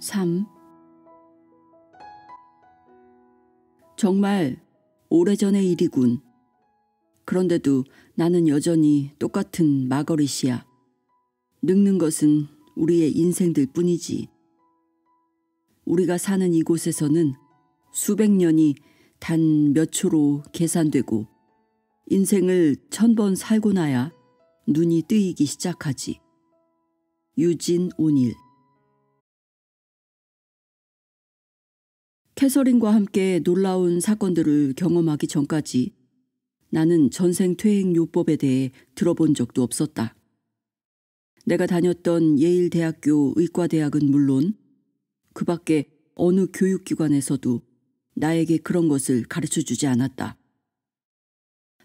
3. 정말 오래전의 일이군. 그런데도 나는 여전히 똑같은 마거릿이야. 늙는 것은 우리의 인생들 뿐이지. 우리가 사는 이곳에서는 수백 년이 단 몇 초로 계산되고 인생을 1000번 살고 나야 눈이 뜨이기 시작하지. 유진 오닐. 캐서린과 함께 놀라운 사건들을 경험하기 전까지 나는 전생퇴행요법에 대해 들어본 적도 없었다. 내가 다녔던 예일대학교 의과대학은 물론 그 밖에 어느 교육기관에서도 나에게 그런 것을 가르쳐주지 않았다.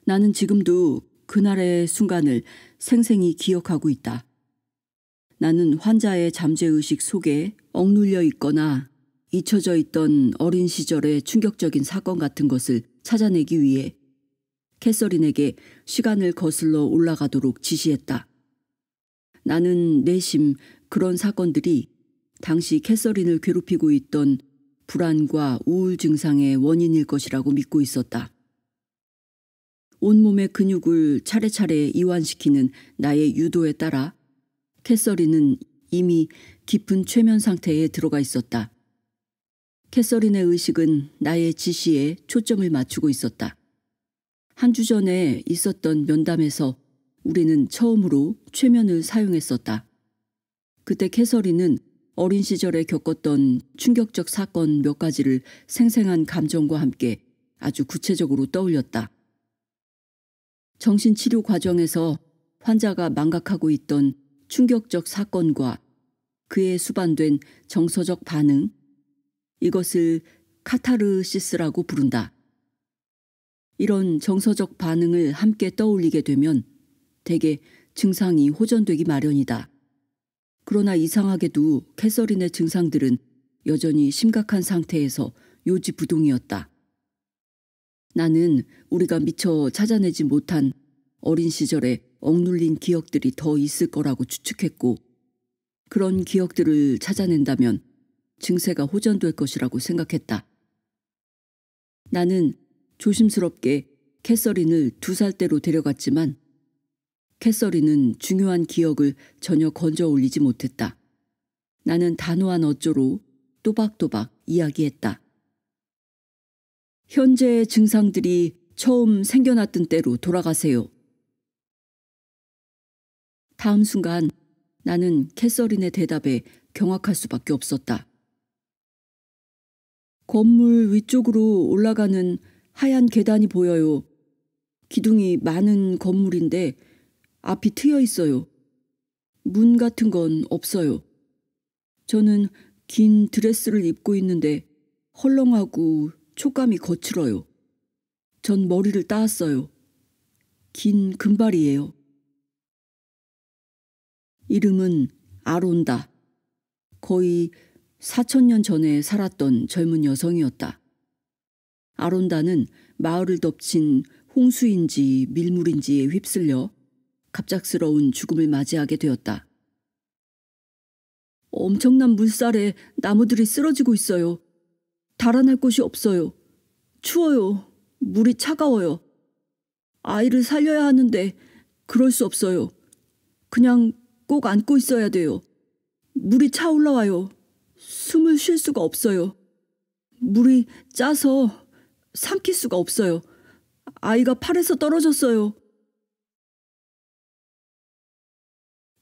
나는 지금도 그날의 순간을 생생히 기억하고 있다. 나는 환자의 잠재의식 속에 억눌려 있거나 잊혀져 있던 어린 시절의 충격적인 사건 같은 것을 찾아내기 위해 캐서린에게 시간을 거슬러 올라가도록 지시했다. 나는 내심 그런 사건들이 당시 캐서린을 괴롭히고 있던 불안과 우울 증상의 원인일 것이라고 믿고 있었다. 온몸의 근육을 차례차례 이완시키는 나의 유도에 따라 캐서린은 이미 깊은 최면 상태에 들어가 있었다. 캐서린의 의식은 나의 지시에 초점을 맞추고 있었다. 한 주 전에 있었던 면담에서 우리는 처음으로 최면을 사용했었다. 그때 캐서린은 어린 시절에 겪었던 충격적 사건 몇 가지를 생생한 감정과 함께 아주 구체적으로 떠올렸다. 정신치료 과정에서 환자가 망각하고 있던 충격적 사건과 그에 수반된 정서적 반응, 이것을 카타르시스라고 부른다. 이런 정서적 반응을 함께 떠올리게 되면 대개 증상이 호전되기 마련이다. 그러나 이상하게도 캐서린의 증상들은 여전히 심각한 상태에서 요지부동이었다. 나는 우리가 미처 찾아내지 못한 어린 시절에 억눌린 기억들이 더 있을 거라고 추측했고, 그런 기억들을 찾아낸다면 증세가 호전될 것이라고 생각했다. 나는 조심스럽게 캐서린을 2살대로 데려갔지만 캐서린은 중요한 기억을 전혀 건져 올리지 못했다. 나는 단호한 어조로 또박또박 이야기했다. 현재의 증상들이 처음 생겨났던 때로 돌아가세요. 다음 순간 나는 캐서린의 대답에 경악할 수밖에 없었다. 건물 위쪽으로 올라가는 하얀 계단이 보여요. 기둥이 많은 건물인데 앞이 트여 있어요. 문 같은 건 없어요. 저는 긴 드레스를 입고 있는데 헐렁하고 촉감이 거칠어요. 전 머리를 따았어요. 긴 금발이에요. 이름은 아론다. 거의 4000년 전에 살았던 젊은 여성이었다. 아론다는 마을을 덮친 홍수인지 밀물인지에 휩쓸려 갑작스러운 죽음을 맞이하게 되었다. 엄청난 물살에 나무들이 쓰러지고 있어요. 달아날 곳이 없어요. 추워요. 물이 차가워요. 아이를 살려야 하는데 그럴 수 없어요. 그냥 꼭 안고 있어야 돼요. 물이 차올라와요. 숨을 쉴 수가 없어요. 물이 짜서 삼킬 수가 없어요. 아이가 팔에서 떨어졌어요.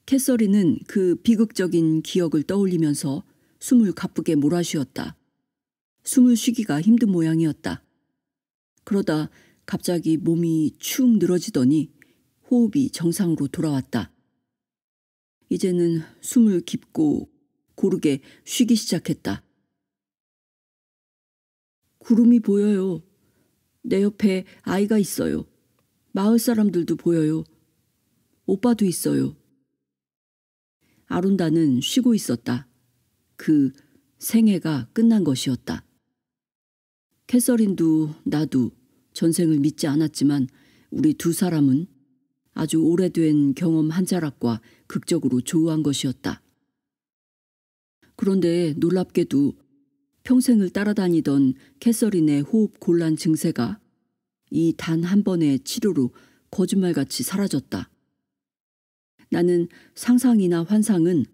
캐서린은 그 비극적인 기억을 떠올리면서 숨을 가쁘게 몰아쉬었다. 숨을 쉬기가 힘든 모양이었다. 그러다 갑자기 몸이 축 늘어지더니 호흡이 정상으로 돌아왔다. 이제는 숨을 깊고 고르게 쉬기 시작했다. 구름이 보여요. 내 옆에 아이가 있어요. 마을 사람들도 보여요. 오빠도 있어요. 아론다는 쉬고 있었다. 그 생애가 끝난 것이었다. 캐서린도 나도 전생을 믿지 않았지만 우리 2사람은 아주 오래된 경험 한 자락과 극적으로 조우한 것이었다. 그런데 놀랍게도 평생을 따라다니던 캐서린의 호흡 곤란 증세가 이 단 한 번의 치료로 거짓말같이 사라졌다. 나는 상상이나 환상은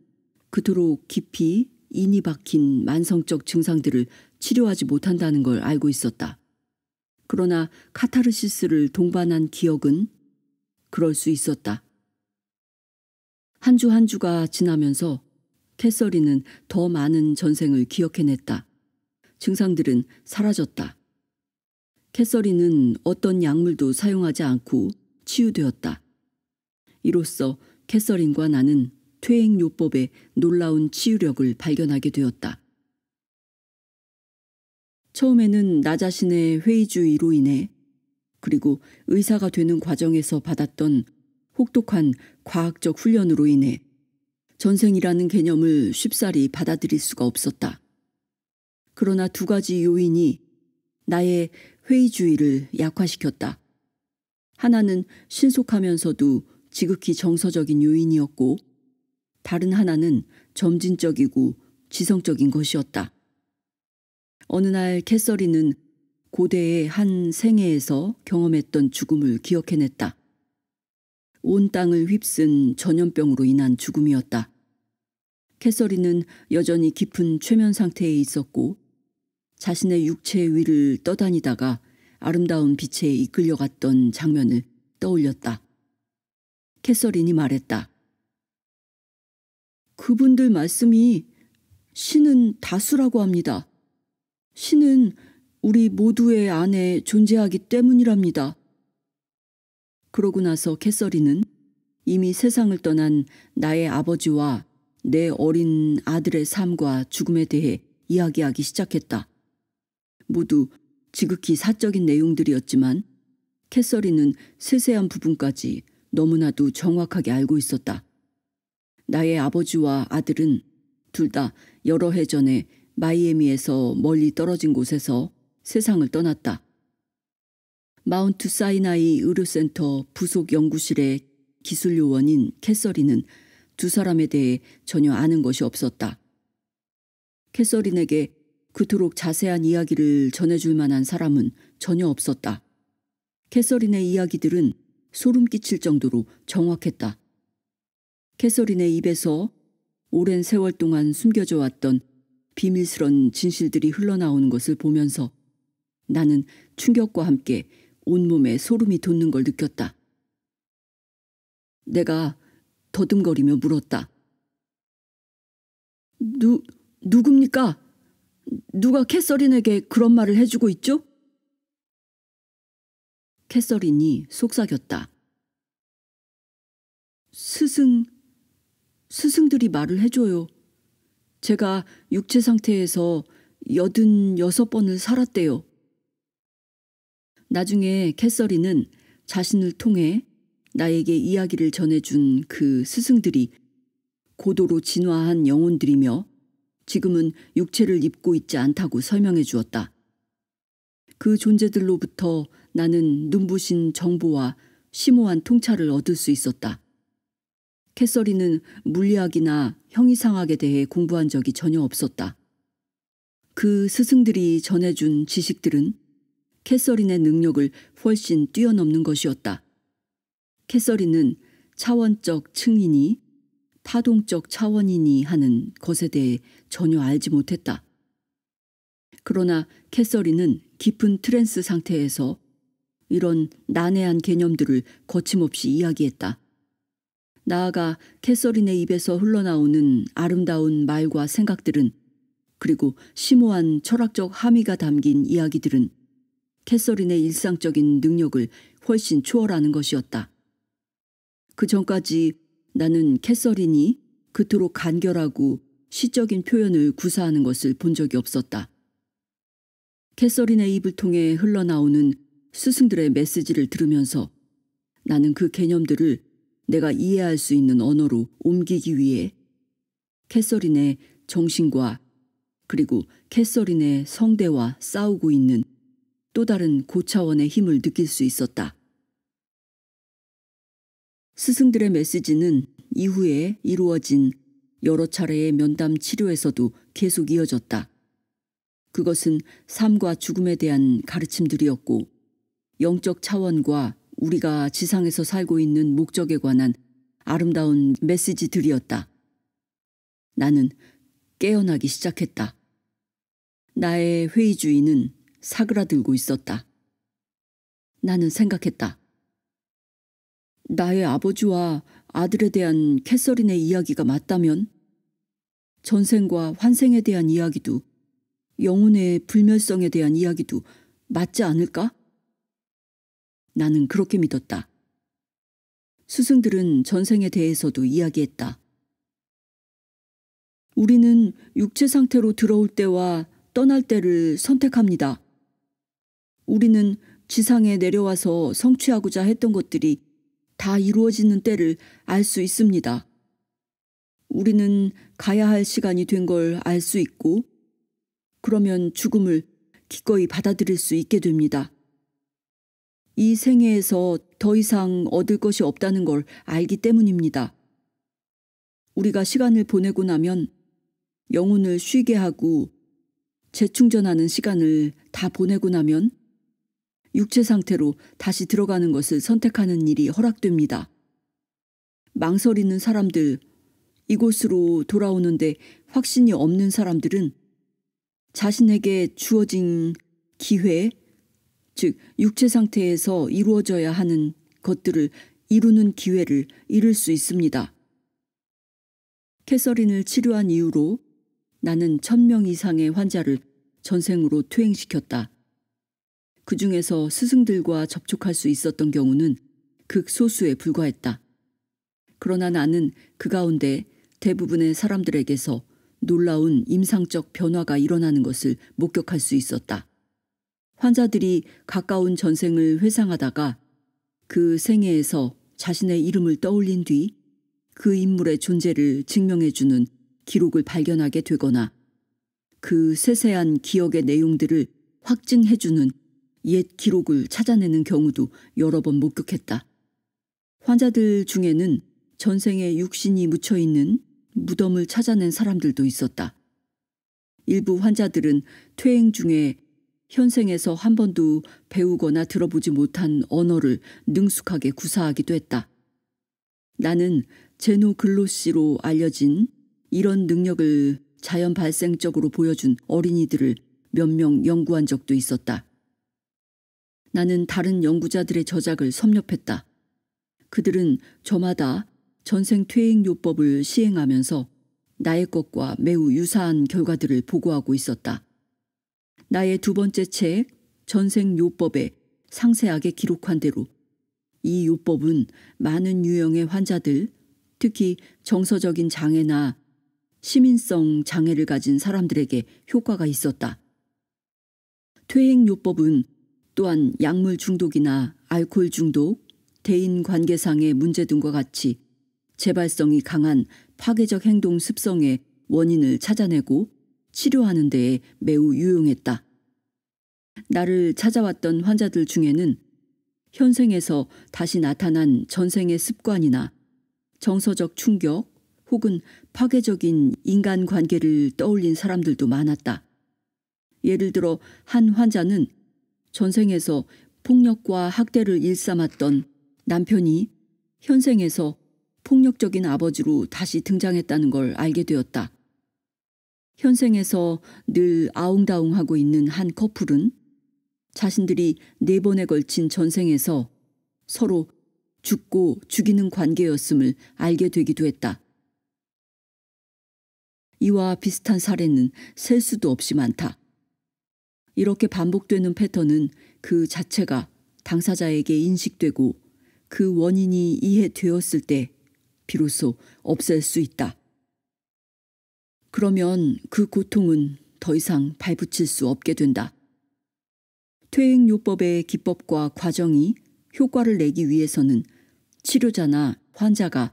그토록 깊이 인이 박힌 만성적 증상들을 치료하지 못한다는 걸 알고 있었다. 그러나 카타르시스를 동반한 기억은 그럴 수 있었다. 한 주 한 주가 지나면서 캐서린은 더 많은 전생을 기억해냈다. 증상들은 사라졌다. 캐서린은 어떤 약물도 사용하지 않고 치유되었다. 이로써 캐서린과 나는 퇴행요법의 놀라운 치유력을 발견하게 되었다. 처음에는 나 자신의 회의주의로 인해 그리고 의사가 되는 과정에서 받았던 혹독한 과학적 훈련으로 인해 전생이라는 개념을 쉽사리 받아들일 수가 없었다. 그러나 두 가지 요인이 나의 회의주의를 약화시켰다. 하나는 신속하면서도 지극히 정서적인 요인이었고 다른 하나는 점진적이고 지성적인 것이었다. 어느 날 캐서린은 고대의 한 생애에서 경험했던 죽음을 기억해냈다. 온 땅을 휩쓴 전염병으로 인한 죽음이었다. 캐서린은 여전히 깊은 최면 상태에 있었고 자신의 육체 위를 떠다니다가 아름다운 빛에 이끌려갔던 장면을 떠올렸다. 캐서린이 말했다. 그분들 말씀이 신은 다수라고 합니다. 신은 우리 모두의 안에 존재하기 때문이랍니다. 그러고 나서 캐서린은 이미 세상을 떠난 나의 아버지와 내 어린 아들의 삶과 죽음에 대해 이야기하기 시작했다. 모두 지극히 사적인 내용들이었지만 캐서린은 세세한 부분까지 너무나도 정확하게 알고 있었다. 나의 아버지와 아들은 둘 다 여러 해 전에 마이애미에서 멀리 떨어진 곳에서 세상을 떠났다. 마운트 사이나이 의료센터 부속 연구실의 기술요원인 캐서린은 두 사람에 대해 전혀 아는 것이 없었다. 캐서린에게 그토록 자세한 이야기를 전해줄 만한 사람은 전혀 없었다. 캐서린의 이야기들은 소름 끼칠 정도로 정확했다. 캐서린의 입에서 오랜 세월 동안 숨겨져 왔던 비밀스런 진실들이 흘러나오는 것을 보면서 나는 충격과 함께 온몸에 소름이 돋는 걸 느꼈다. 내가 더듬거리며 물었다. 누굽니까? 누가 캐서린에게 그런 말을 해주고 있죠? 캐서린이 속삭였다. 스승들이 말을 해줘요. 제가 육체 상태에서 86번을 살았대요. 나중에 캐서린은 자신을 통해 나에게 이야기를 전해준 그 스승들이 고도로 진화한 영혼들이며 지금은 육체를 입고 있지 않다고 설명해 주었다. 그 존재들로부터 나는 눈부신 정보와 심오한 통찰을 얻을 수 있었다. 캐서린은 물리학이나 형이상학에 대해 공부한 적이 전혀 없었다. 그 스승들이 전해준 지식들은 캐서린의 능력을 훨씬 뛰어넘는 것이었다. 캐서린은 차원적 층이니 파동적 차원이니 하는 것에 대해 전혀 알지 못했다. 그러나 캐서린은 깊은 트랜스 상태에서 이런 난해한 개념들을 거침없이 이야기했다. 나아가 캐서린의 입에서 흘러나오는 아름다운 말과 생각들은 그리고 심오한 철학적 함의가 담긴 이야기들은 캐서린의 일상적인 능력을 훨씬 초월하는 것이었다. 그 전까지 나는 캐서린이 그토록 간결하고 시적인 표현을 구사하는 것을 본 적이 없었다. 캐서린의 입을 통해 흘러나오는 스승들의 메시지를 들으면서 나는 그 개념들을 내가 이해할 수 있는 언어로 옮기기 위해 캐서린의 정신과 그리고 캐서린의 성대와 싸우고 있는 또 다른 고차원의 힘을 느낄 수 있었다. 스승들의 메시지는 이후에 이루어진 여러 차례의 면담 치료에서도 계속 이어졌다. 그것은 삶과 죽음에 대한 가르침들이었고 영적 차원과 우리가 지상에서 살고 있는 목적에 관한 아름다운 메시지들이었다. 나는 깨어나기 시작했다. 나의 회의주의는 사그라들고 있었다. 나는 생각했다. 나의 아버지와 아들에 대한 캐서린의 이야기가 맞다면 전생과 환생에 대한 이야기도 영혼의 불멸성에 대한 이야기도 맞지 않을까? 나는 그렇게 믿었다. 스승들은 전생에 대해서도 이야기했다. 우리는 육체 상태로 들어올 때와 떠날 때를 선택합니다. 우리는 지상에 내려와서 성취하고자 했던 것들이 다 이루어지는 때를 알 수 있습니다. 우리는 가야 할 시간이 된 걸 알 수 있고 그러면 죽음을 기꺼이 받아들일 수 있게 됩니다. 이 생애에서 더 이상 얻을 것이 없다는 걸 알기 때문입니다. 우리가 시간을 보내고 나면 영혼을 쉬게 하고 재충전하는 시간을 다 보내고 나면 육체 상태로 다시 들어가는 것을 선택하는 일이 허락됩니다. 망설이는 사람들, 이곳으로 돌아오는데 확신이 없는 사람들은 자신에게 주어진 기회, 즉 육체 상태에서 이루어져야 하는 것들을 이루는 기회를 잃을 수 있습니다. 캐서린을 치료한 이후로 나는 1000명 이상의 환자를 전생으로 퇴행시켰다. 그 중에서 스승들과 접촉할 수 있었던 경우는 극소수에 불과했다. 그러나 나는 그 가운데 대부분의 사람들에게서 놀라운 임상적 변화가 일어나는 것을 목격할 수 있었다. 환자들이 가까운 전생을 회상하다가 그 생애에서 자신의 이름을 떠올린 뒤 그 인물의 존재를 증명해주는 기록을 발견하게 되거나 그 세세한 기억의 내용들을 확증해주는 옛 기록을 찾아내는 경우도 여러 번 목격했다. 환자들 중에는 전생에 육신이 묻혀있는 무덤을 찾아낸 사람들도 있었다. 일부 환자들은 퇴행 중에 현생에서 한 번도 배우거나 들어보지 못한 언어를 능숙하게 구사하기도 했다. 나는 제노글로시로 알려진 이런 능력을 자연 발생적으로 보여준 어린이들을 몇 명 연구한 적도 있었다. 나는 다른 연구자들의 저작을 섭렵했다. 그들은 저마다 전생 퇴행 요법을 시행하면서 나의 것과 매우 유사한 결과들을 보고하고 있었다. 나의 두 번째 책 전생 요법에 상세하게 기록한 대로 이 요법은 많은 유형의 환자들, 특히 정서적인 장애나 시민성 장애를 가진 사람들에게 효과가 있었다. 퇴행 요법은 또한 약물 중독이나 알코올 중독, 대인 관계상의 문제 등과 같이 재발성이 강한 파괴적 행동 습성의 원인을 찾아내고 치료하는 데에 매우 유용했다. 나를 찾아왔던 환자들 중에는 현생에서 다시 나타난 전생의 습관이나 정서적 충격 혹은 파괴적인 인간관계를 떠올린 사람들도 많았다. 예를 들어 한 환자는 전생에서 폭력과 학대를 일삼았던 남편이 현생에서 폭력적인 아버지로 다시 등장했다는 걸 알게 되었다. 현생에서 늘 아웅다웅하고 있는 한 커플은 자신들이 4번에 걸친 전생에서 서로 죽고 죽이는 관계였음을 알게 되기도 했다. 이와 비슷한 사례는 셀 수도 없이 많다. 이렇게 반복되는 패턴은 그 자체가 당사자에게 인식되고 그 원인이 이해되었을 때 비로소 없앨 수 있다. 그러면 그 고통은 더 이상 발붙일 수 없게 된다. 퇴행요법의 기법과 과정이 효과를 내기 위해서는 치료자나 환자가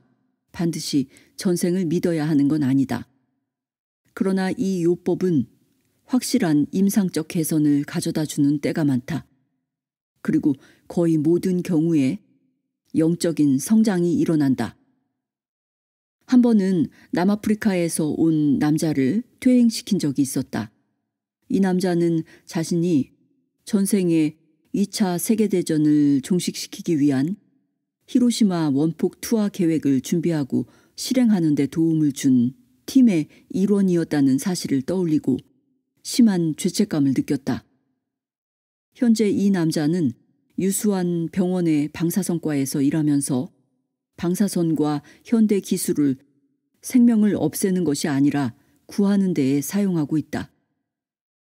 반드시 전생을 믿어야 하는 건 아니다. 그러나 이 요법은 확실한 임상적 개선을 가져다주는 때가 많다. 그리고 거의 모든 경우에 영적인 성장이 일어난다. 한 번은 남아프리카에서 온 남자를 퇴행시킨 적이 있었다. 이 남자는 자신이 전생에 2차 세계대전을 종식시키기 위한 히로시마 원폭 투하 계획을 준비하고 실행하는 데 도움을 준 팀의 일원이었다는 사실을 떠올리고 심한 죄책감을 느꼈다. 현재 이 남자는 유수한 병원의 방사선과에서 일하면서 방사선과 현대 기술을 생명을 없애는 것이 아니라 구하는 데에 사용하고 있다.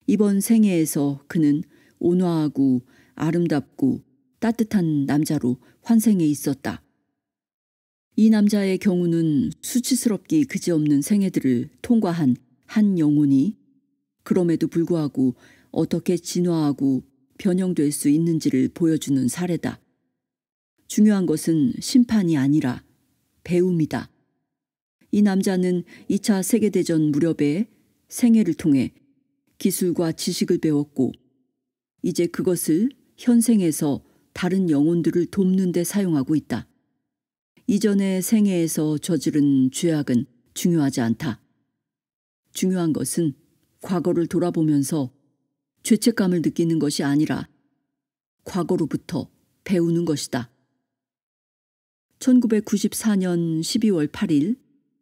이번 생애에서 그는 온화하고 아름답고 따뜻한 남자로 환생해 있었다. 이 남자의 경우는 수치스럽기 그지없는 생애들을 통과한 한 영혼이 그럼에도 불구하고 어떻게 진화하고 변형될 수 있는지를 보여주는 사례다. 중요한 것은 심판이 아니라 배움이다. 이 남자는 2차 세계대전 무렵에 생애를 통해 기술과 지식을 배웠고 이제 그것을 현생에서 다른 영혼들을 돕는 데 사용하고 있다. 이전의 생애에서 저지른 죄악은 중요하지 않다. 중요한 것은 과거를 돌아보면서 죄책감을 느끼는 것이 아니라 과거로부터 배우는 것이다. 1994년 12월 8일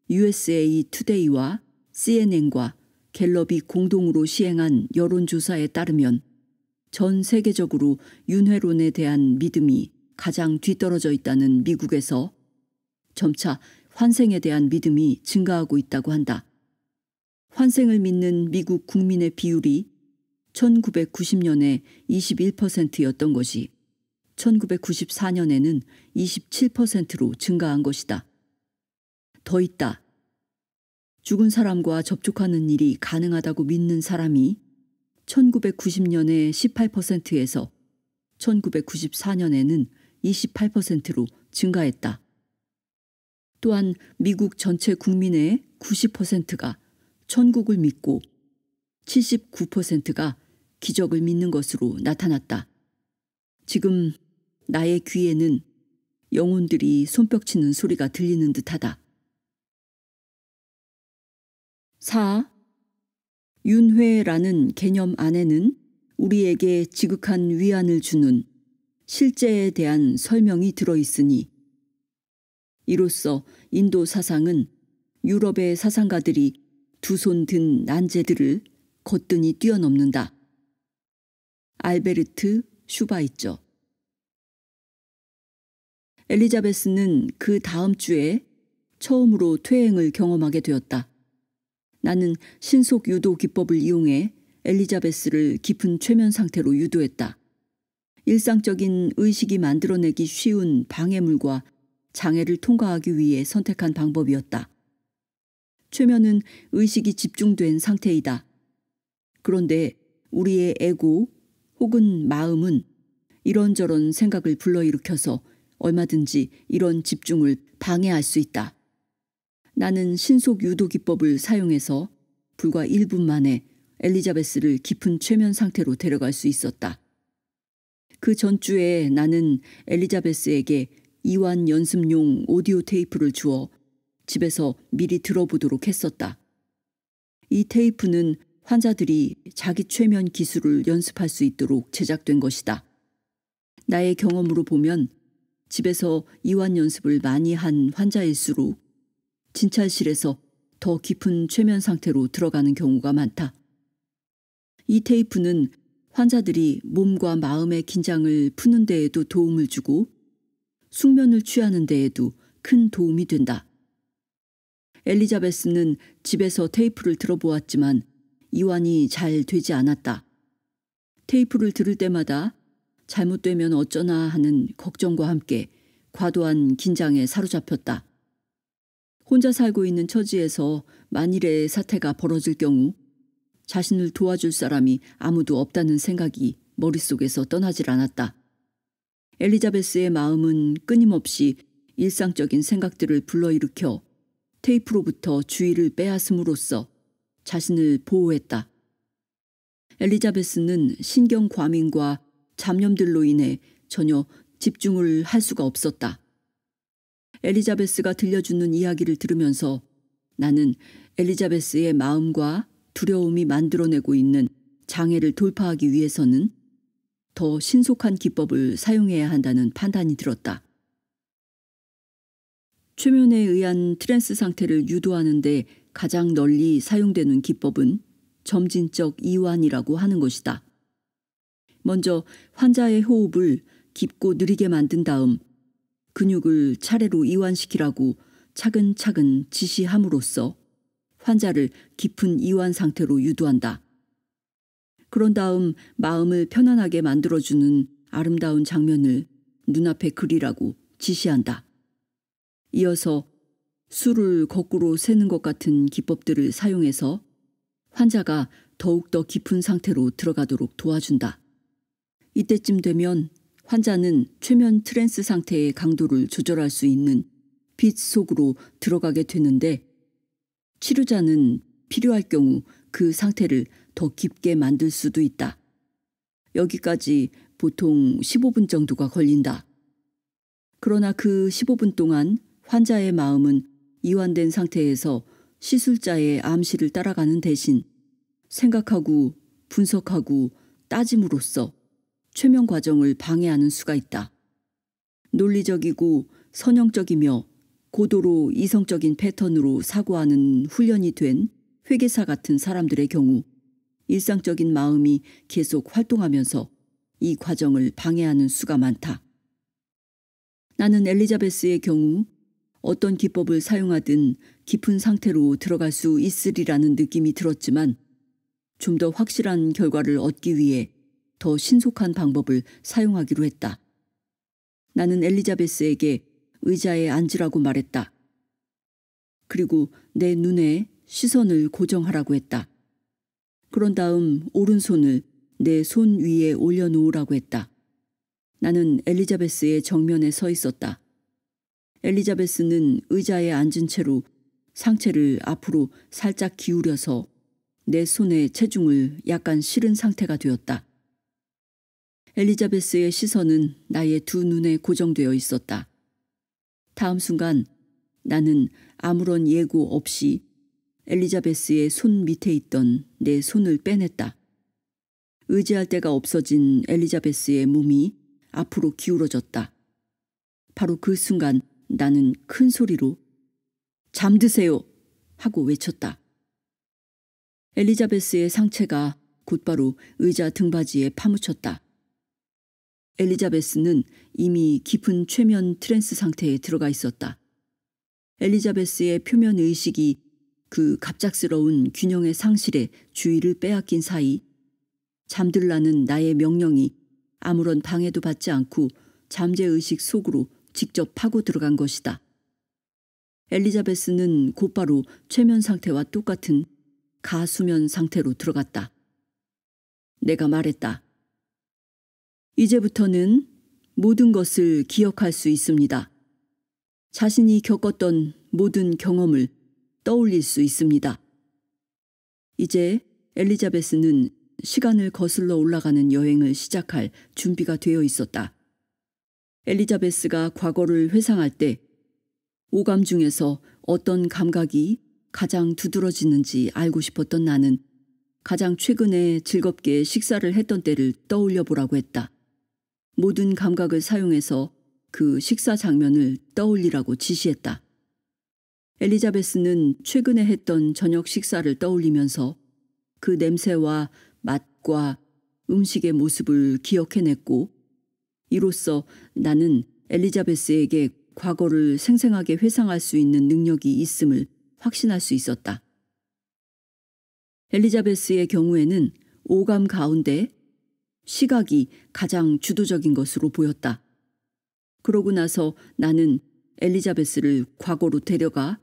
USA 투데이와 CNN과 갤럽이 공동으로 시행한 여론조사에 따르면 전 세계적으로 윤회론에 대한 믿음이 가장 뒤떨어져 있다는 미국에서 점차 환생에 대한 믿음이 증가하고 있다고 한다. 환생을 믿는 미국 국민의 비율이 1990년에 21%였던 것이 1994년에는 27%로 증가한 것이다. 더 있다. 죽은 사람과 접촉하는 일이 가능하다고 믿는 사람이 1990년에 18%에서 1994년에는 28%로 증가했다. 또한 미국 전체 국민의 90%가 천국을 믿고 79%가 기적을 믿는 것으로 나타났다. 지금 나의 귀에는 영혼들이 손뼉치는 소리가 들리는 듯하다. 4. 윤회라는 개념 안에는 우리에게 지극한 위안을 주는 실제에 대한 설명이 들어있으니 이로써 인도 사상은 유럽의 사상가들이 두 손 든 난제들을 거뜬히 뛰어넘는다. 알베르트 슈바이처. 엘리자베스는 그 다음 주에 처음으로 퇴행을 경험하게 되었다. 나는 신속 유도 기법을 이용해 엘리자베스를 깊은 최면 상태로 유도했다. 일상적인 의식이 만들어내기 쉬운 방해물과 장애를 통과하기 위해 선택한 방법이었다. 최면은 의식이 집중된 상태이다. 그런데 우리의 에고 혹은 마음은 이런저런 생각을 불러일으켜서 얼마든지 이런 집중을 방해할 수 있다. 나는 신속 유도 기법을 사용해서 불과 1분 만에 엘리자베스를 깊은 최면 상태로 데려갈 수 있었다. 그 전주에 나는 엘리자베스에게 이완 연습용 오디오 테이프를 주어 집에서 미리 들어보도록 했었다. 이 테이프는 환자들이 자기 최면 기술을 연습할 수 있도록 제작된 것이다. 나의 경험으로 보면 집에서 이완 연습을 많이 한 환자일수록 진찰실에서 더 깊은 최면 상태로 들어가는 경우가 많다. 이 테이프는 환자들이 몸과 마음의 긴장을 푸는 데에도 도움을 주고 숙면을 취하는 데에도 큰 도움이 된다. 엘리자베스는 집에서 테이프를 들어보았지만 이완이 잘 되지 않았다. 테이프를 들을 때마다 잘못되면 어쩌나 하는 걱정과 함께 과도한 긴장에 사로잡혔다. 혼자 살고 있는 처지에서 만일의 사태가 벌어질 경우 자신을 도와줄 사람이 아무도 없다는 생각이 머릿속에서 떠나질 않았다. 엘리자베스의 마음은 끊임없이 일상적인 생각들을 불러일으켜 테이프로부터 주의를 빼앗음으로써 자신을 보호했다. 엘리자베스는 신경 과민과 잡념들로 인해 전혀 집중을 할 수가 없었다. 엘리자베스가 들려주는 이야기를 들으면서 나는 엘리자베스의 마음과 두려움이 만들어내고 있는 장애를 돌파하기 위해서는 더 신속한 기법을 사용해야 한다는 판단이 들었다. 최면에 의한 트랜스 상태를 유도하는 데 가장 널리 사용되는 기법은 점진적 이완이라고 하는 것이다. 먼저 환자의 호흡을 깊고 느리게 만든 다음 근육을 차례로 이완시키라고 차근차근 지시함으로써 환자를 깊은 이완 상태로 유도한다. 그런 다음 마음을 편안하게 만들어주는 아름다운 장면을 눈앞에 그리라고 지시한다. 이어서 수를 거꾸로 세는 것 같은 기법들을 사용해서 환자가 더욱더 깊은 상태로 들어가도록 도와준다. 이때쯤 되면 환자는 최면 트랜스 상태의 강도를 조절할 수 있는 빛 속으로 들어가게 되는데 치료자는 필요할 경우 그 상태를 더 깊게 만들 수도 있다. 여기까지 보통 15분 정도가 걸린다. 그러나 그 15분 동안 환자의 마음은 이완된 상태에서 시술자의 암시를 따라가는 대신 생각하고 분석하고 따짐으로써 최면 과정을 방해하는 수가 있다. 논리적이고 선형적이며 고도로 이성적인 패턴으로 사고하는 훈련이 된 회계사 같은 사람들의 경우 일상적인 마음이 계속 활동하면서 이 과정을 방해하는 수가 많다. 나는 엘리자베스의 경우 어떤 기법을 사용하든 깊은 상태로 들어갈 수 있으리라는 느낌이 들었지만 좀 더 확실한 결과를 얻기 위해 더 신속한 방법을 사용하기로 했다. 나는 엘리자베스에게 의자에 앉으라고 말했다. 그리고 내 눈에 시선을 고정하라고 했다. 그런 다음 오른손을 내 손 위에 올려놓으라고 했다. 나는 엘리자베스의 정면에 서 있었다. 엘리자베스는 의자에 앉은 채로 상체를 앞으로 살짝 기울여서 내 손에 체중을 약간 실은 상태가 되었다. 엘리자베스의 시선은 나의 두 눈에 고정되어 있었다. 다음 순간 나는 아무런 예고 없이 엘리자베스의 손 밑에 있던 내 손을 빼냈다. 의지할 데가 없어진 엘리자베스의 몸이 앞으로 기울어졌다. 바로 그 순간 나는 큰 소리로 "잠드세요!" 하고 외쳤다. 엘리자베스의 상체가 곧바로 의자 등받이에 파묻혔다. 엘리자베스는 이미 깊은 최면 트랜스 상태에 들어가 있었다. 엘리자베스의 표면 의식이 그 갑작스러운 균형의 상실에 주의를 빼앗긴 사이 잠들라는 나의 명령이 아무런 방해도 받지 않고 잠재의식 속으로 직접 파고 들어간 것이다. 엘리자베스는 곧바로 최면 상태와 똑같은 가수면 상태로 들어갔다. 내가 말했다. 이제부터는 모든 것을 기억할 수 있습니다. 자신이 겪었던 모든 경험을 떠올릴 수 있습니다. 이제 엘리자베스는 시간을 거슬러 올라가는 여행을 시작할 준비가 되어 있었다. 엘리자베스가 과거를 회상할 때 오감 중에서 어떤 감각이 가장 두드러지는지 알고 싶었던 나는 가장 최근에 즐겁게 식사를 했던 때를 떠올려 보라고 했다. 모든 감각을 사용해서 그 식사 장면을 떠올리라고 지시했다. 엘리자베스는 최근에 했던 저녁 식사를 떠올리면서 그 냄새와 맛과 음식의 모습을 기억해냈고 이로써 나는 엘리자베스에게 과거를 생생하게 회상할 수 있는 능력이 있음을 확신할 수 있었다. 엘리자베스의 경우에는 오감 가운데 시각이 가장 주도적인 것으로 보였다. 그러고 나서 나는 엘리자베스를 과거로 데려가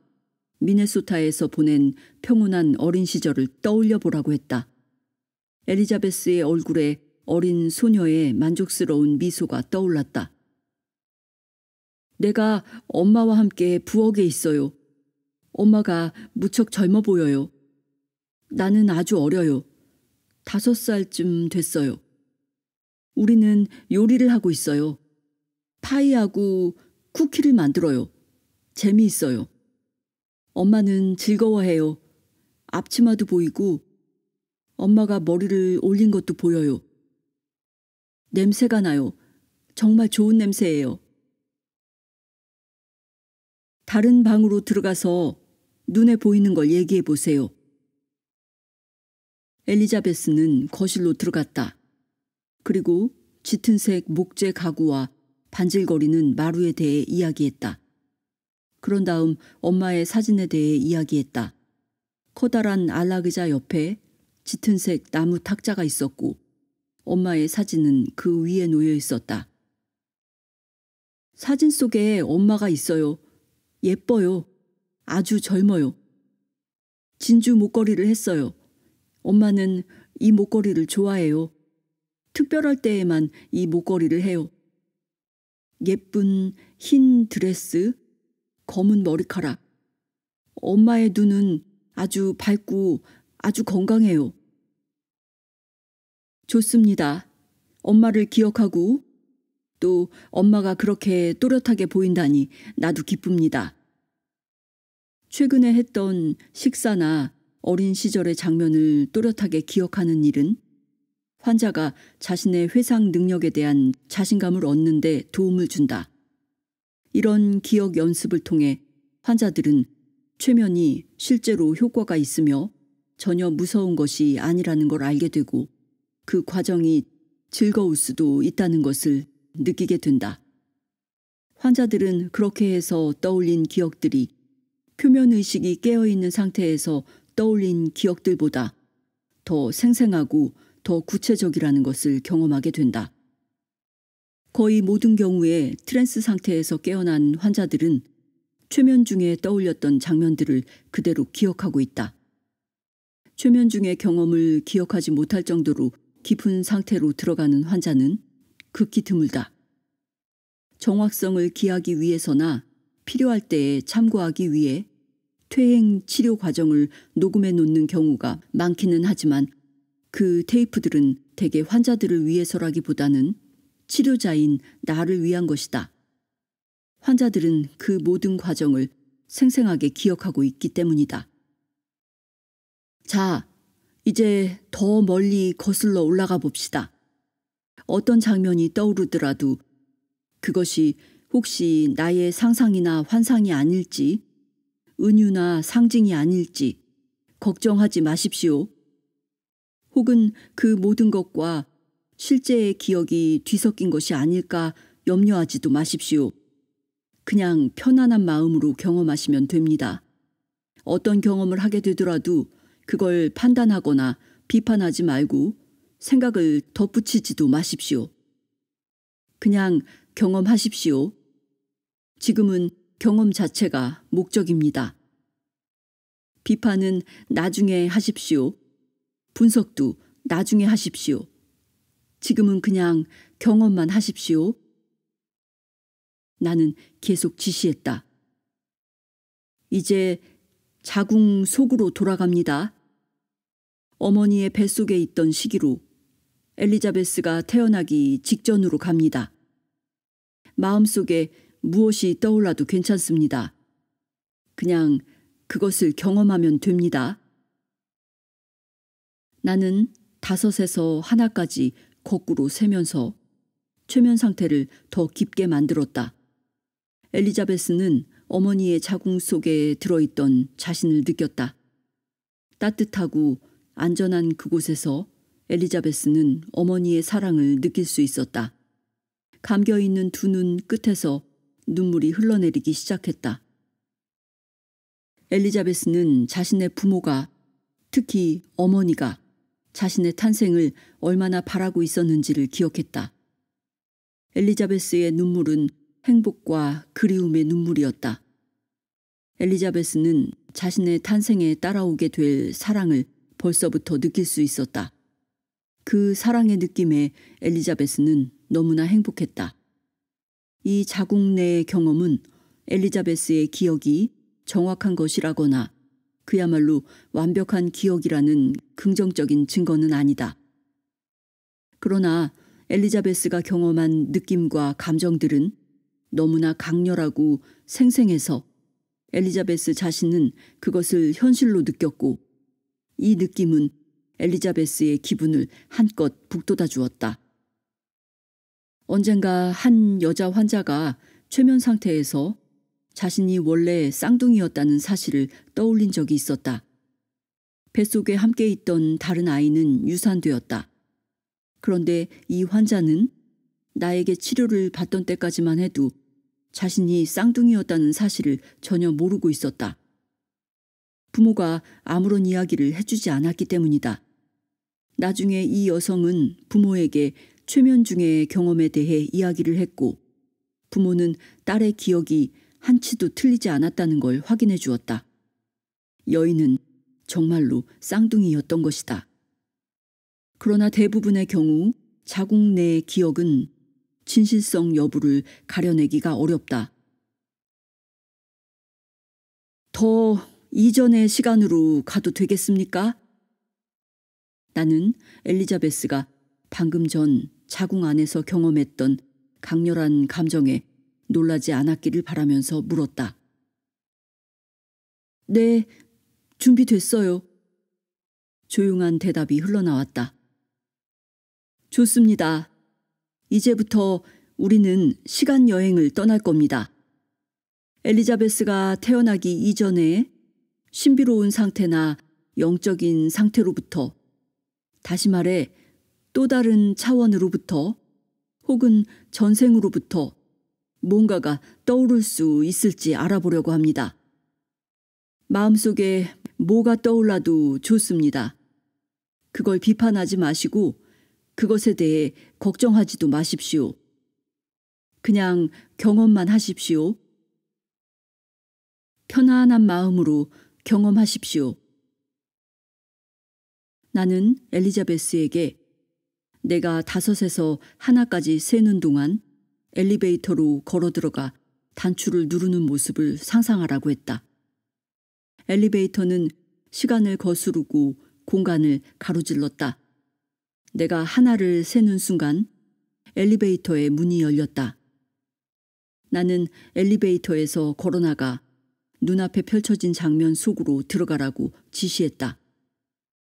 미네소타에서 보낸 평온한 어린 시절을 떠올려 보라고 했다. 엘리자베스의 얼굴에 어린 소녀의 만족스러운 미소가 떠올랐다. 내가 엄마와 함께 부엌에 있어요. 엄마가 무척 젊어 보여요. 나는 아주 어려요. 5살쯤 됐어요. 우리는 요리를 하고 있어요. 파이하고 쿠키를 만들어요. 재미있어요. 엄마는 즐거워해요. 앞치마도 보이고 엄마가 머리를 올린 것도 보여요. 냄새가 나요. 정말 좋은 냄새예요. 다른 방으로 들어가서 눈에 보이는 걸 얘기해 보세요. 엘리자베스는 거실로 들어갔다. 그리고 짙은색 목재 가구와 반질거리는 마루에 대해 이야기했다. 그런 다음 엄마의 사진에 대해 이야기했다. 커다란 안락의자 옆에 짙은색 나무 탁자가 있었고 엄마의 사진은 그 위에 놓여 있었다. 사진 속에 엄마가 있어요. 예뻐요. 아주 젊어요. 진주 목걸이를 했어요. 엄마는 이 목걸이를 좋아해요. 특별할 때에만 이 목걸이를 해요. 예쁜 흰 드레스, 검은 머리카락. 엄마의 눈은 아주 밝고 아주 건강해요. 좋습니다. 엄마를 기억하고 또 엄마가 그렇게 또렷하게 보인다니 나도 기쁩니다. 최근에 했던 식사나 어린 시절의 장면을 또렷하게 기억하는 일은 환자가 자신의 회상 능력에 대한 자신감을 얻는 데 도움을 준다. 이런 기억 연습을 통해 환자들은 최면이 실제로 효과가 있으며 전혀 무서운 것이 아니라는 걸 알게 되고 그 과정이 즐거울 수도 있다는 것을 느끼게 된다. 환자들은 그렇게 해서 떠올린 기억들이 표면의식이 깨어있는 상태에서 떠올린 기억들보다 더 생생하고 더 구체적이라는 것을 경험하게 된다. 거의 모든 경우에 트랜스 상태에서 깨어난 환자들은 최면 중에 떠올렸던 장면들을 그대로 기억하고 있다. 최면 중의 경험을 기억하지 못할 정도로 깊은 상태로 들어가는 환자는 극히 드물다. 정확성을 기하기 위해서나 필요할 때에 참고하기 위해 퇴행 치료 과정을 녹음해 놓는 경우가 많기는 하지만 그 테이프들은 대개 환자들을 위해서라기보다는 치료자인 나를 위한 것이다. 환자들은 그 모든 과정을 생생하게 기억하고 있기 때문이다. 자, 이제 더 멀리 거슬러 올라가 봅시다. 어떤 장면이 떠오르더라도 그것이 혹시 나의 상상이나 환상이 아닐지, 은유나 상징이 아닐지 걱정하지 마십시오. 혹은 그 모든 것과 실제의 기억이 뒤섞인 것이 아닐까 염려하지도 마십시오. 그냥 편안한 마음으로 경험하시면 됩니다. 어떤 경험을 하게 되더라도 그걸 판단하거나 비판하지 말고 생각을 덧붙이지도 마십시오. 그냥 경험하십시오. 지금은 경험 자체가 목적입니다. 비판은 나중에 하십시오. 분석도 나중에 하십시오. 지금은 그냥 경험만 하십시오. 나는 계속 지시했다. 이제 자궁 속으로 돌아갑니다. 어머니의 뱃속에 있던 시기로 엘리자베스가 태어나기 직전으로 갑니다. 마음속에 무엇이 떠올라도 괜찮습니다. 그냥 그것을 경험하면 됩니다. 나는 5에서 1까지 거꾸로 세면서 최면 상태를 더 깊게 만들었다. 엘리자베스는 어머니의 자궁 속에 들어있던 자신을 느꼈다. 따뜻하고 안전한 그곳에서 엘리자베스는 어머니의 사랑을 느낄 수 있었다. 감겨있는 두 눈 끝에서 눈물이 흘러내리기 시작했다. 엘리자베스는 자신의 부모가, 특히 어머니가 자신의 탄생을 얼마나 바라고 있었는지를 기억했다. 엘리자베스의 눈물은 행복과 그리움의 눈물이었다. 엘리자베스는 자신의 탄생에 따라오게 될 사랑을 벌써부터 느낄 수 있었다. 그 사랑의 느낌에 엘리자베스는 너무나 행복했다. 이 자궁 내의 경험은 엘리자베스의 기억이 정확한 것이라거나 그야말로 완벽한 기억이라는 긍정적인 증거는 아니다. 그러나 엘리자베스가 경험한 느낌과 감정들은 너무나 강렬하고 생생해서 엘리자베스 자신은 그것을 현실로 느꼈고 이 느낌은 엘리자베스의 기분을 한껏 북돋아 주었다. 언젠가 한 여자 환자가 최면 상태에서 자신이 원래 쌍둥이였다는 사실을 떠올린 적이 있었다. 뱃속에 함께 있던 다른 아이는 유산되었다. 그런데 이 환자는 나에게 치료를 받던 때까지만 해도 자신이 쌍둥이였다는 사실을 전혀 모르고 있었다. 부모가 아무런 이야기를 해주지 않았기 때문이다. 나중에 이 여성은 부모에게 최면 중의 경험에 대해 이야기를 했고 부모는 딸의 기억이 한치도 틀리지 않았다는 걸 확인해 주었다. 여인은 정말로 쌍둥이였던 것이다. 그러나 대부분의 경우 자궁 내 기억은 진실성 여부를 가려내기가 어렵다. 더 이전의 시간으로 가도 되겠습니까? 나는 엘리자베스가 방금 전 자궁 안에서 경험했던 강렬한 감정에 놀라지 않았기를 바라면서 물었다. 네, 준비됐어요. 조용한 대답이 흘러나왔다. 좋습니다. 이제부터 우리는 시간 여행을 떠날 겁니다. 엘리자베스가 태어나기 이전에 신비로운 상태나 영적인 상태로부터, 다시 말해 또 다른 차원으로부터 혹은 전생으로부터 뭔가가 떠오를 수 있을지 알아보려고 합니다. 마음속에 뭐가 떠올라도 좋습니다. 그걸 비판하지 마시고 그것에 대해 걱정하지도 마십시오. 그냥 경험만 하십시오. 편안한 마음으로 경험하십시오. 나는 엘리자베스에게 내가 5에서 하나까지 세는 동안 엘리베이터로 걸어 들어가 단추를 누르는 모습을 상상하라고 했다. 엘리베이터는 시간을 거스르고 공간을 가로질렀다. 내가 하나를 세는 순간 엘리베이터의 문이 열렸다. 나는 엘리베이터에서 걸어나가 눈앞에 펼쳐진 장면 속으로 들어가라고 지시했다.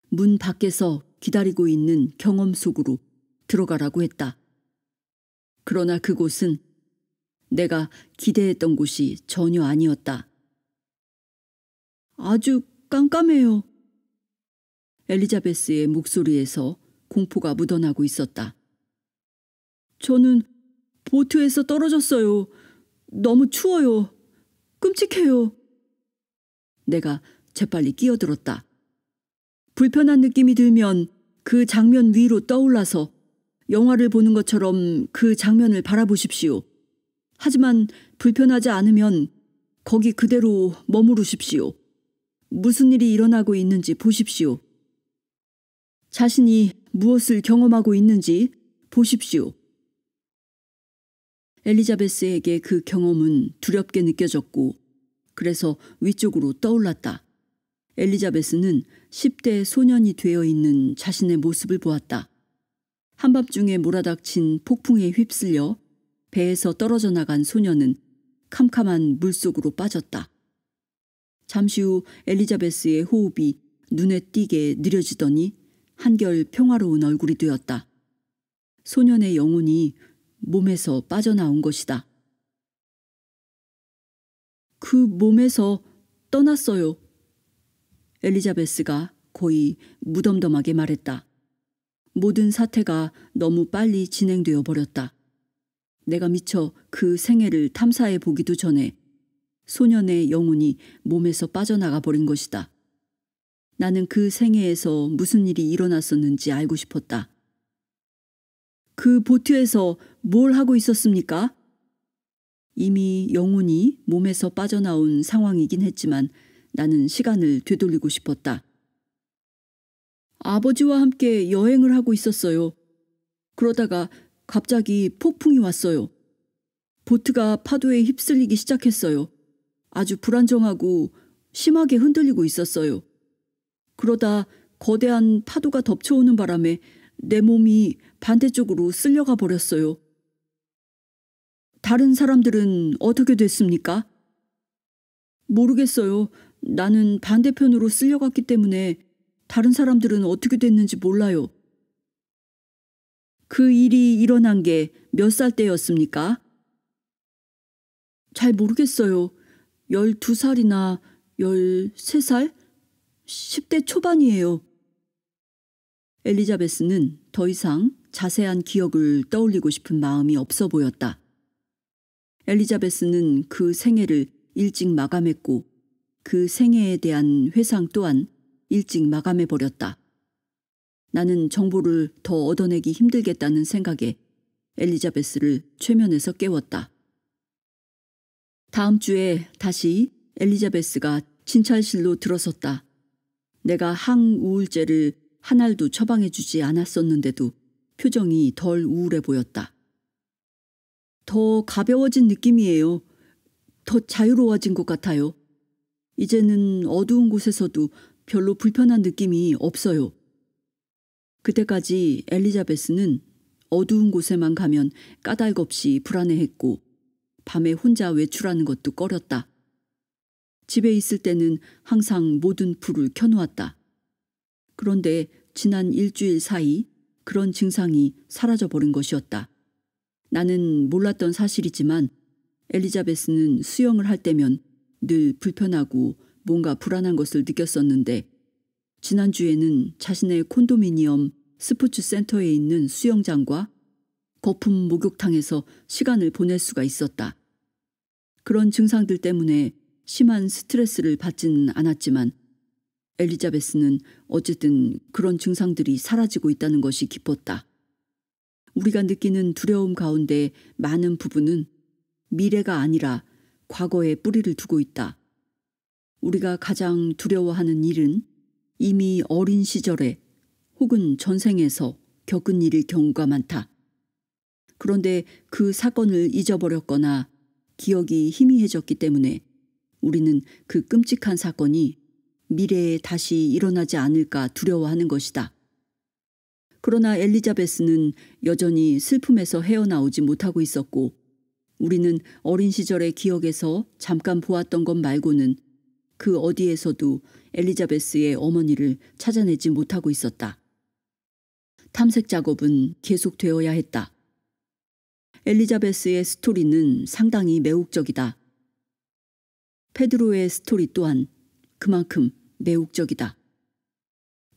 문 밖에서 기다리고 있는 경험 속으로 들어가라고 했다. 그러나 그곳은 내가 기대했던 곳이 전혀 아니었다. 아주 깜깜해요. 엘리자베스의 목소리에서 공포가 묻어나고 있었다. 저는 보트에서 떨어졌어요. 너무 추워요. 끔찍해요. 내가 재빨리 끼어들었다. 불편한 느낌이 들면 그 장면 위로 떠올라서 영화를 보는 것처럼 그 장면을 바라보십시오. 하지만 불편하지 않으면 거기 그대로 머무르십시오. 무슨 일이 일어나고 있는지 보십시오. 자신이 무엇을 경험하고 있는지 보십시오. 엘리자베스에게 그 경험은 두렵게 느껴졌고 그래서 위쪽으로 떠올랐다. 엘리자베스는 10대 소년이 되어 있는 자신의 모습을 보았다. 한밤중에 몰아닥친 폭풍에 휩쓸려 배에서 떨어져 나간 소년은 캄캄한 물속으로 빠졌다. 잠시 후 엘리자베스의 호흡이 눈에 띄게 느려지더니 한결 평화로운 얼굴이 되었다. 소년의 영혼이 몸에서 빠져나온 것이다. 그 몸에서 떠났어요. 엘리자베스가 거의 무덤덤하게 말했다. 모든 사태가 너무 빨리 진행되어 버렸다. 내가 미처 그 생애를 탐사해 보기도 전에 소년의 영혼이 몸에서 빠져나가 버린 것이다. 나는 그 생애에서 무슨 일이 일어났었는지 알고 싶었다. 그 보트에서 뭘 하고 있었습니까? 이미 영혼이 몸에서 빠져나온 상황이긴 했지만 나는 시간을 되돌리고 싶었다. 아버지와 함께 여행을 하고 있었어요. 그러다가 갑자기 폭풍이 왔어요. 보트가 파도에 휩쓸리기 시작했어요. 아주 불안정하고 심하게 흔들리고 있었어요. 그러다 거대한 파도가 덮쳐오는 바람에 내 몸이 반대쪽으로 쓸려가 버렸어요. 다른 사람들은 어떻게 됐습니까? 모르겠어요. 나는 반대편으로 쓸려갔기 때문에 다른 사람들은 어떻게 됐는지 몰라요. 그 일이 일어난 게 몇 살 때였습니까? 잘 모르겠어요. 12살이나 13살? 10대 초반이에요. 엘리자베스는 더 이상 자세한 기억을 떠올리고 싶은 마음이 없어 보였다. 엘리자베스는 그 생애를 일찍 마감했고 그 생애에 대한 회상 또한 일찍 마감해버렸다. 나는 정보를 더 얻어내기 힘들겠다는 생각에 엘리자베스를 최면에서 깨웠다. 다음 주에 다시 엘리자베스가 진찰실로 들어섰다. 내가 항우울제를 한 알도 처방해주지 않았었는데도 표정이 덜 우울해 보였다. 더 가벼워진 느낌이에요. 더 자유로워진 것 같아요. 이제는 어두운 곳에서도 별로 불편한 느낌이 없어요. 그때까지 엘리자베스는 어두운 곳에만 가면 까닭없이 불안해했고 밤에 혼자 외출하는 것도 꺼렸다. 집에 있을 때는 항상 모든 불을 켜놓았다. 그런데 지난 일주일 사이 그런 증상이 사라져버린 것이었다. 나는 몰랐던 사실이지만 엘리자베스는 수영을 할 때면 늘 불편하고 뭔가 불안한 것을 느꼈었는데 지난주에는 자신의 콘도미니엄 스포츠 센터에 있는 수영장과 거품 목욕탕에서 시간을 보낼 수가 있었다. 그런 증상들 때문에 심한 스트레스를 받지는 않았지만 엘리자베스는 어쨌든 그런 증상들이 사라지고 있다는 것이 기뻤다. 우리가 느끼는 두려움 가운데 많은 부분은 미래가 아니라 과거에 뿌리를 두고 있다. 우리가 가장 두려워하는 일은 이미 어린 시절에 혹은 전생에서 겪은 일일 경우가 많다. 그런데 그 사건을 잊어버렸거나 기억이 희미해졌기 때문에 우리는 그 끔찍한 사건이 미래에 다시 일어나지 않을까 두려워하는 것이다. 그러나 엘리자베스는 여전히 슬픔에서 헤어나오지 못하고 있었고 우리는 어린 시절의 기억에서 잠깐 보았던 것 말고는 그 어디에서도 엘리자베스의 어머니를 찾아내지 못하고 있었다. 탐색 작업은 계속되어야 했다. 엘리자베스의 스토리는 상당히 매혹적이다. 페드로의 스토리 또한 그만큼 매혹적이다.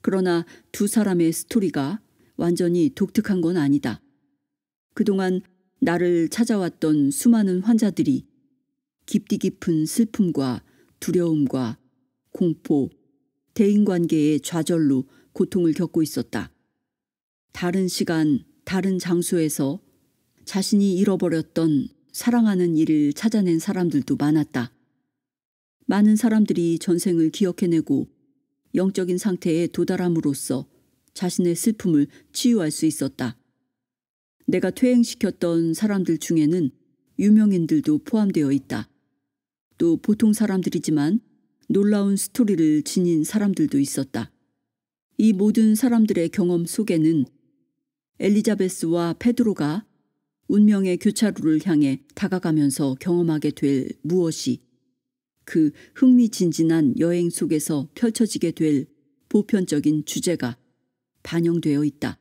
그러나 두 사람의 스토리가 완전히 독특한 건 아니다. 그동안 나를 찾아왔던 수많은 환자들이 깊디 깊은 슬픔과 두려움과 공포, 대인관계의 좌절로 고통을 겪고 있었다. 다른 시간, 다른 장소에서 자신이 잃어버렸던 사랑하는 일을 찾아낸 사람들도 많았다. 많은 사람들이 전생을 기억해내고 영적인 상태에 도달함으로써 자신의 슬픔을 치유할 수 있었다. 내가 퇴행시켰던 사람들 중에는 유명인들도 포함되어 있다. 또 보통 사람들이지만 놀라운 스토리를 지닌 사람들도 있었다. 이 모든 사람들의 경험 속에는 엘리자베스와 페드로가 운명의 교차로를 향해 다가가면서 경험하게 될 무엇이 그 흥미진진한 여행 속에서 펼쳐지게 될 보편적인 주제가 반영되어 있다.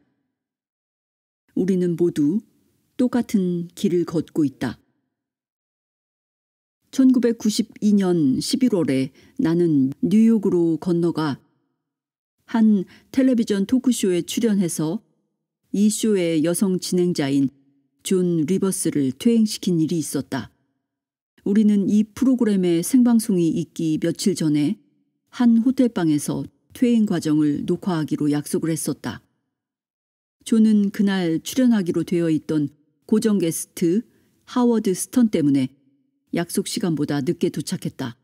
우리는 모두 똑같은 길을 걷고 있다. 1992년 11월에 나는 뉴욕으로 건너가 한 텔레비전 토크쇼에 출연해서 이 쇼의 여성 진행자인 존 리버스를 퇴행시킨 일이 있었다. 우리는 이 프로그램의 생방송이 있기 며칠 전에 한 호텔방에서 퇴행 과정을 녹화하기로 약속을 했었다. 존은 그날 출연하기로 되어 있던 고정 게스트 하워드 스턴 때문에 약속 시간보다 늦게 도착했다.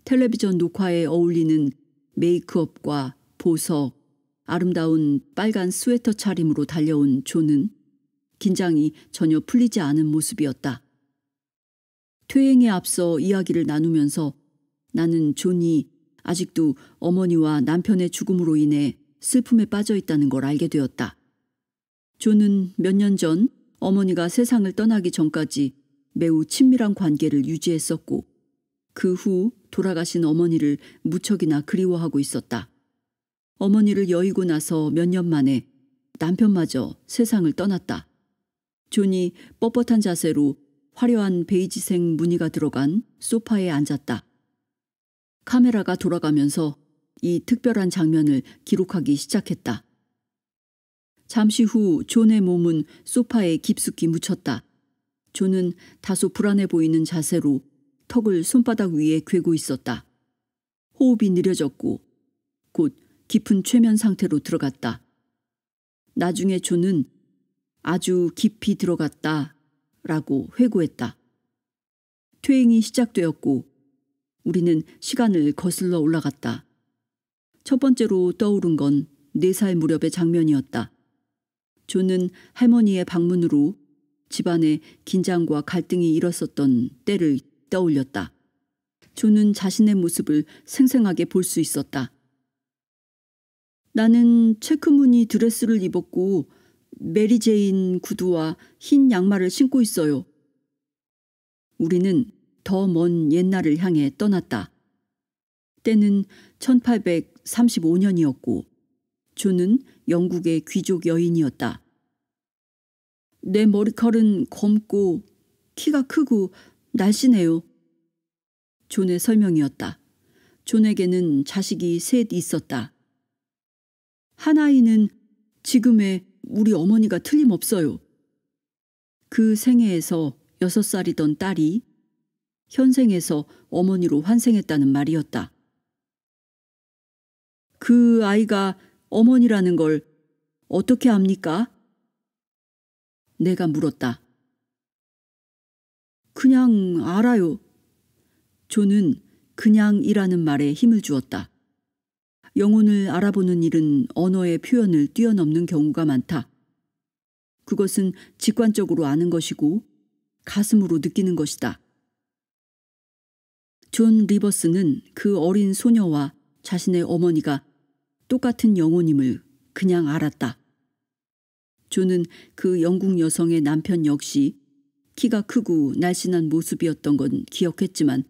텔레비전 녹화에 어울리는 메이크업과 보석, 아름다운 빨간 스웨터 차림으로 달려온 존은 긴장이 전혀 풀리지 않은 모습이었다. 퇴행에 앞서 이야기를 나누면서 나는 존이 아직도 어머니와 남편의 죽음으로 인해 슬픔에 빠져 있다는 걸 알게 되었다. 존은 몇 년 전 어머니가 세상을 떠나기 전까지 매우 친밀한 관계를 유지했었고 그 후 돌아가신 어머니를 무척이나 그리워하고 있었다. 어머니를 여의고 나서 몇 년 만에 남편마저 세상을 떠났다. 존이 뻣뻣한 자세로 화려한 베이지색 무늬가 들어간 소파에 앉았다. 카메라가 돌아가면서 이 특별한 장면을 기록하기 시작했다. 잠시 후 존의 몸은 소파에 깊숙이 묻혔다. 존은 다소 불안해 보이는 자세로 턱을 손바닥 위에 괴고 있었다. 호흡이 느려졌고 곧 깊은 최면 상태로 들어갔다. 나중에 존은 아주 깊이 들어갔다 라고 회고했다. 퇴행이 시작되었고 우리는 시간을 거슬러 올라갔다. 첫 번째로 떠오른 건 4살 무렵의 장면이었다. 존은 할머니의 방문으로 집안에 긴장과 갈등이 일었었던 때를 떠올렸다. 존은 자신의 모습을 생생하게 볼 수 있었다. 나는 체크무늬 드레스를 입었고 메리제인 구두와 흰 양말을 신고 있어요. 우리는 더 먼 옛날을 향해 떠났다. 때는 1835년이었고 존은 영국의 귀족 여인이었다. 내 머리칼은 검고 키가 크고 날씬해요. 존의 설명이었다. 존에게는 자식이 셋 있었다. 한 아이는 지금의 우리 어머니가 틀림없어요. 그 생애에서 6살이던 딸이 현생에서 어머니로 환생했다는 말이었다. 그 아이가 어머니라는 걸 어떻게 압니까? 내가 물었다. 그냥 알아요. 존은 그냥이라는 말에 힘을 주었다. 영혼을 알아보는 일은 언어의 표현을 뛰어넘는 경우가 많다. 그것은 직관적으로 아는 것이고 가슴으로 느끼는 것이다. 존 리버스는 그 어린 소녀와 자신의 어머니가 똑같은 영혼임을 그냥 알았다. 존은 그 영국 여성의 남편 역시 키가 크고 날씬한 모습이었던 건 기억했지만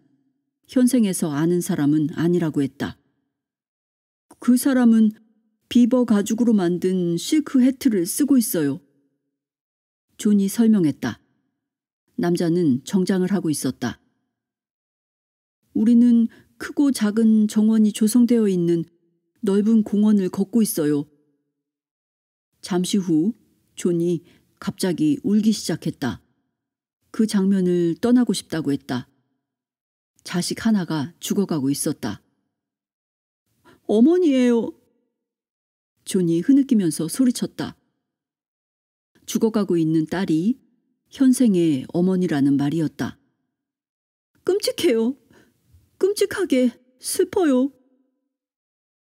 현생에서 아는 사람은 아니라고 했다. 그 사람은 비버 가죽으로 만든 실크 해트를 쓰고 있어요. 존이 설명했다. 남자는 정장을 하고 있었다. 우리는 크고 작은 정원이 조성되어 있는 넓은 공원을 걷고 있어요. 잠시 후 존이 갑자기 울기 시작했다. 그 장면을 떠나고 싶다고 했다. 자식 하나가 죽어가고 있었다. 어머니예요. 존이 흐느끼면서 소리쳤다. 죽어가고 있는 딸이 현생의 어머니라는 말이었다. 끔찍해요. 끔찍하게 슬퍼요.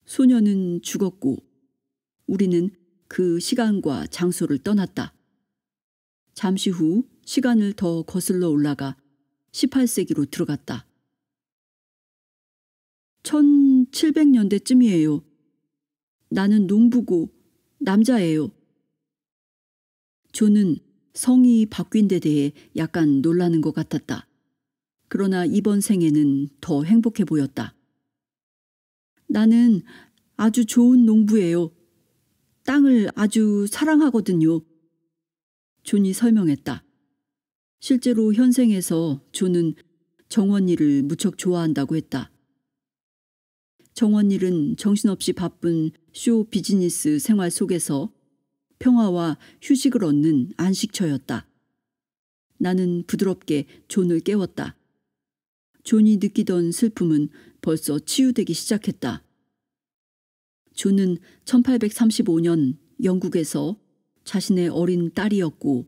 소녀는 죽었고 우리는 그 시간과 장소를 떠났다. 잠시 후 시간을 더 거슬러 올라가 18세기로 들어갔다. 1700년대쯤이에요. 나는 농부고 남자예요. 존은 성이 바뀐 데 대해 약간 놀라는 것 같았다. 그러나 이번 생에는 더 행복해 보였다. 나는 아주 좋은 농부예요. 땅을 아주 사랑하거든요. 존이 설명했다. 실제로 현생에서 존은 정원일을 무척 좋아한다고 했다. 정원일은 정신없이 바쁜 쇼 비즈니스 생활 속에서 평화와 휴식을 얻는 안식처였다. 나는 부드럽게 존을 깨웠다. 존이 느끼던 슬픔은 벌써 치유되기 시작했다. 존은 1835년 영국에서 자신의 어린 딸이었고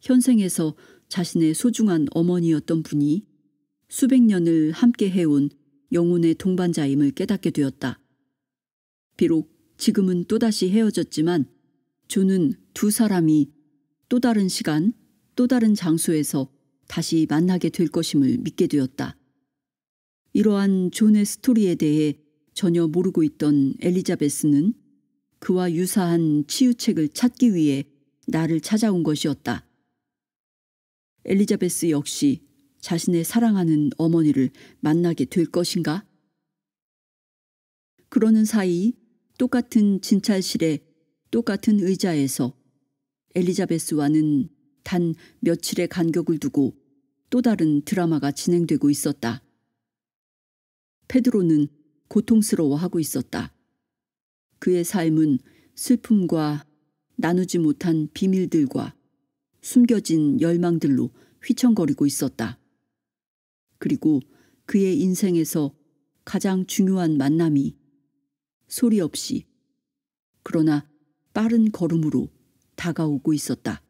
현생에서 자신의 소중한 어머니였던 분이 수백 년을 함께 해온 영혼의 동반자임을 깨닫게 되었다. 비록 지금은 또다시 헤어졌지만 존은 두 사람이 또 다른 시간, 또 다른 장소에서 다시 만나게 될 것임을 믿게 되었다. 이러한 존의 스토리에 대해 전혀 모르고 있던 엘리자베스는 그와 유사한 치유책을 찾기 위해 나를 찾아온 것이었다. 엘리자베스 역시 자신의 사랑하는 어머니를 만나게 될 것인가? 그러는 사이 똑같은 진찰실의 똑같은 의자에서 엘리자베스와는 단 며칠의 간격을 두고 또 다른 드라마가 진행되고 있었다. 페드로는 고통스러워하고 있었다. 그의 삶은 슬픔과 나누지 못한 비밀들과 숨겨진 열망들로 휘청거리고 있었다. 그리고 그의 인생에서 가장 중요한 만남이 소리 없이 그러나 빠른 걸음으로 다가오고 있었다.